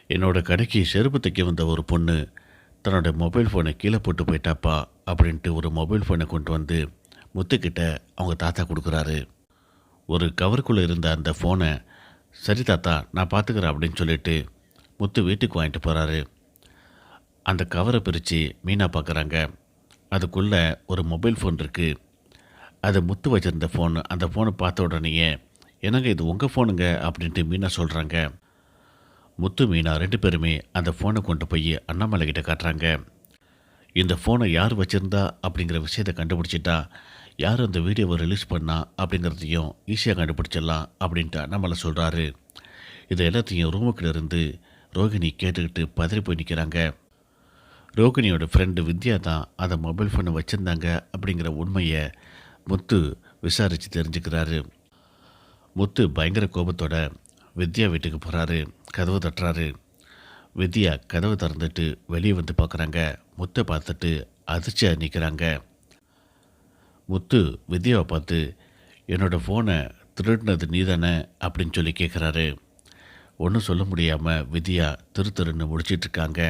என்னோட கடைக்கு செருப்பு தைக்க வந்த ஒரு பொண்ணு தன்னோட மொபைல் ஃபோனை கீழே போட்டு போயிட்டாப்பா அப்படின்ட்டு ஒரு மொபைல் ஃபோனை கொண்டு வந்து முத்துக்கிட்ட அவங்க தாத்தா கொடுக்குறாரு. ஒரு கவருக்குள்ளே இருந்த அந்த ஃபோனை சரி தாத்தா நான் பார்த்துக்கிறேன் அப்படின்னு சொல்லிட்டு முத்து வீட்டுக்கு வாங்கிட்டு போகிறாரு. அந்த கவரை பிரித்து மீனா பார்க்குறாங்க. அதுக்குள்ளே ஒரு மொபைல் ஃபோன் இருக்குது. அது முத்து வச்சிருந்த ஃபோனு. அந்த ஃபோனை பார்த்த உடனேயே என்னங்க இது உங்கள் ஃபோனுங்க அப்படின்ட்டு மீனா சொல்கிறாங்க. முத்து மீனா 2 பேருமே அந்த ஃபோனை கொண்டு போய் அண்ணாமலை கிட்ட காட்டுறாங்க. இந்த ஃபோனை யார் வச்சுருந்தா அப்படிங்கிற விஷயத்தை கண்டுபிடிச்சிட்டா யார் அந்த வீடியோவை ரிலீஸ் பண்ணா அப்படிங்கிறதையும் ஈஸியாக கண்டுபிடிச்சிடலாம் அப்படின்ட்டு அண்ணாமலை சொல்கிறாரு. இது எல்லாத்தையும் ரூமுக்குள்ள இருந்து ரோகிணி கேட்டுக்கிட்டு பதறி போய் நிற்கிறாங்க. ரோகிணியோட ஃப்ரெண்டு வித்யா தான் அந்த மொபைல் ஃபோனை வச்சுருந்தாங்க அப்படிங்கிற உண்மையை முத்து விசாரித்து தெரிஞ்சுக்கிறாரு. முத்து பயங்கர கோபத்தோட வித்யா வீட்டுக்கு போகிறாரு. கதவு தட்டுறாரு. வித்யா கதவை திறந்துட்டு வெளியே வந்து பார்க்குறாங்க. முத்தை பார்த்துட்டு அதிர்ச்சியாக நிற்கிறாங்க. முத்து வித்யாவை பார்த்து என்னோடய ஃபோனை திருடினது நீ தானே அப்படின்னு சொல்லி கேட்குறாரு. ஒன்றும் சொல்ல முடியாமல் வித்யா திருன்னு முடிச்சிட்ருக்காங்க.